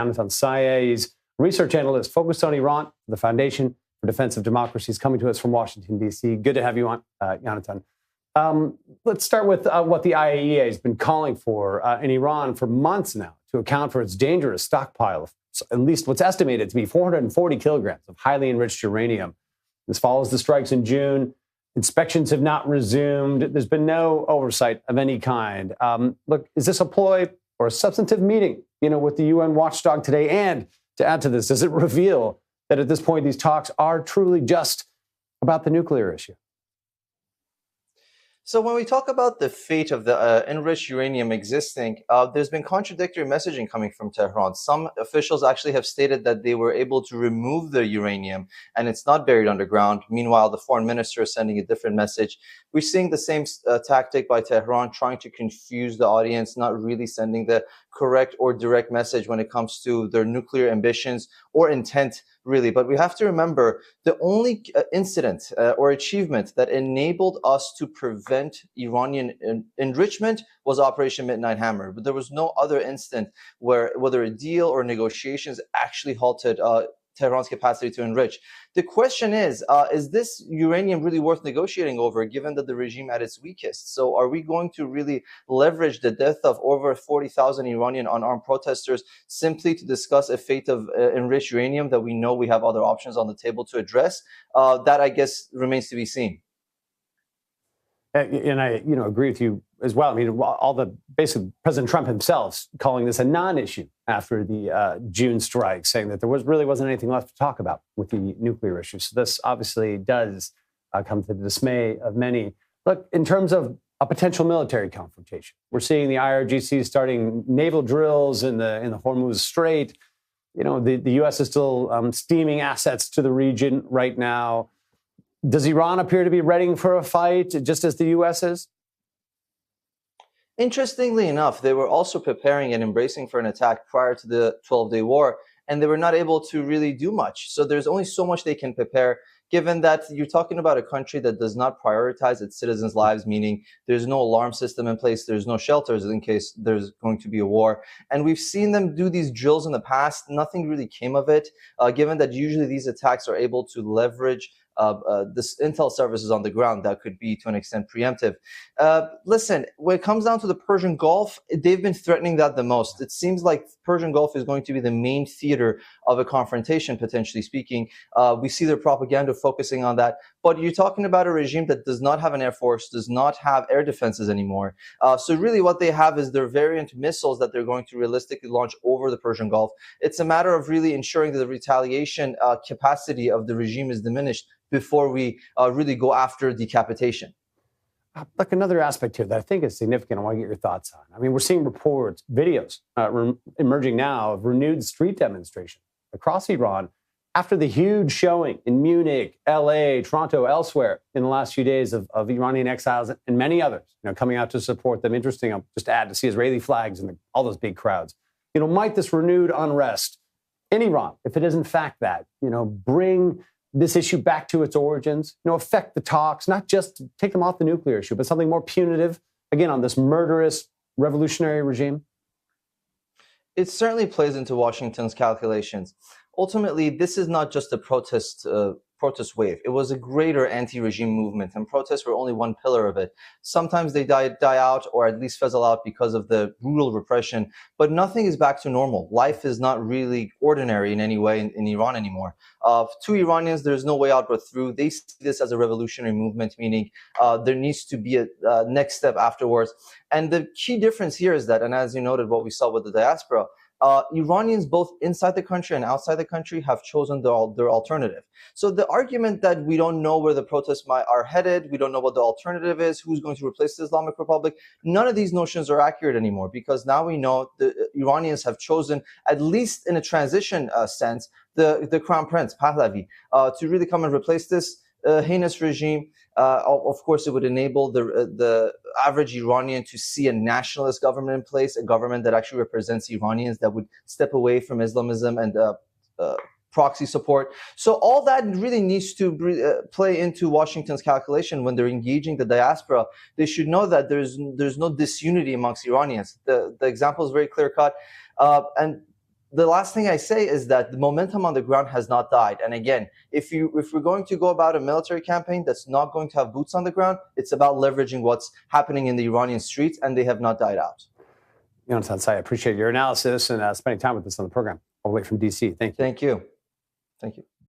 Janatan Sayeh. He's research analyst focused on Iran, the Foundation for Defense of Democracy. Is coming to us from Washington, D.C. Good to have you on, Janatan. Let's start with what the IAEA has been calling for in Iran for months now to account for its dangerous stockpile of at least what's estimated to be 440 kilograms of highly enriched uranium. This follows the strikes in June. Inspections have not resumed. There's been no oversight of any kind. Look, is this a ploy or a substantive meeting, with the UN watchdog today? And to add to this, does it reveal that at this point these talks are truly just about the nuclear issue? So when we talk about the fate of the enriched uranium existing, there's been contradictory messaging coming from Tehran. Some officials actually have stated that they were able to remove the uranium and it's not buried underground. Meanwhile, the foreign minister is sending a different message. We're seeing the same tactic by Tehran, trying to confuse the audience, not really sending the correct or direct message when it comes to their nuclear ambitions or intent, really. But we have to remember the only incident or achievement that enabled us to prevent Iranian enrichment was Operation Midnight Hammer. But there was no other instant where whether a deal or negotiations actually halted Tehran's capacity to enrich. The question is this uranium really worth negotiating over, given that the regime at its weakest? So are we going to really leverage the death of over 40,000 Iranian unarmed protesters simply to discuss a fate of enriched uranium that we know we have other options on the table to address? That, I guess, remains to be seen. And I, agree with you as well. I mean, basically President Trump himself calling this a non-issue after the June strike, saying that there really wasn't anything left to talk about with the nuclear issue. So this obviously does come to the dismay of many. Look, in terms of a potential military confrontation, we're seeing the IRGC starting naval drills in the Hormuz Strait. The U.S. is still steaming assets to the region right now. Does Iran appear to be readying for a fight, just as the U.S. is? Interestingly enough, they were also preparing and embracing for an attack prior to the 12-day war, and they were not able to really do much. So there's only so much they can prepare, given that you're talking about a country that does not prioritize its citizens' lives, meaning there's no alarm system in place, there's no shelters in case there's going to be a war. And we've seen them do these drills in the past. Nothing really came of it, given that usually these attacks are able to leverage this intel services on the ground that could be to an extent preemptive. Listen, when it comes down to the Persian Gulf, they've been threatening that the most. It seems like Persian Gulf is going to be the main theater of a confrontation, potentially speaking. We see their propaganda focusing on that. But you're talking about a regime that does not have an air force, does not have air defenses anymore. So really what they have is their variant missiles that they're going to realistically launch over the Persian Gulf. It's a matter of really ensuring that the retaliation capacity of the regime is diminished before we really go after decapitation. Look, another aspect here that I think is significant, I want to get your thoughts on. I mean, we're seeing reports, videos emerging now of renewed street demonstrations across Iran after the huge showing in Munich, LA, Toronto, elsewhere in the last few days of Iranian exiles and many others, coming out to support them. Interesting, I'll just add, to see Israeli flags and all those big crowds. Might this renewed unrest in Iran, if it is in fact that, bring this issue back to its origins, affect the talks, not just take them off the nuclear issue, but something more punitive, again, on this murderous revolutionary regime? It certainly plays into Washington's calculations. Ultimately, this is not just a protest wave. It was a greater anti-regime movement, and protests were only one pillar of it. Sometimes they die out or at least fizzle out because of the brutal repression, but nothing is back to normal. Life is not really ordinary in any way in Iran anymore. To Iranians, there's no way out but through. They see this as a revolutionary movement, meaning there needs to be a next step afterwards. And the key difference here is that, and as you noted, what we saw with the diaspora, Iranians both inside the country and outside the country have chosen their alternative. So the argument that we don't know where the protests are headed, we don't know what the alternative is, who's going to replace the Islamic Republic, none of these notions are accurate anymore, because now we know the Iranians have chosen, at least in a transition sense, the Crown Prince, Pahlavi, to really come and replace this heinous regime. Of course, it would enable the average Iranian to see a nationalist government in place, a government that actually represents Iranians, that would step away from Islamism and proxy support. So all that really needs to play into Washington's calculation when they're engaging the diaspora. They should know that there's no disunity amongst Iranians. The example is very clear cut, and the last thing I say is that the momentum on the ground has not died. And again, if we're going to go about a military campaign that's not going to have boots on the ground, it's about leveraging what's happening in the Iranian streets, and they have not died out. Janatan, Sayeh, I appreciate your analysis and spending time with us on the program all the way from D.C. Thank you. Thank you. Thank you.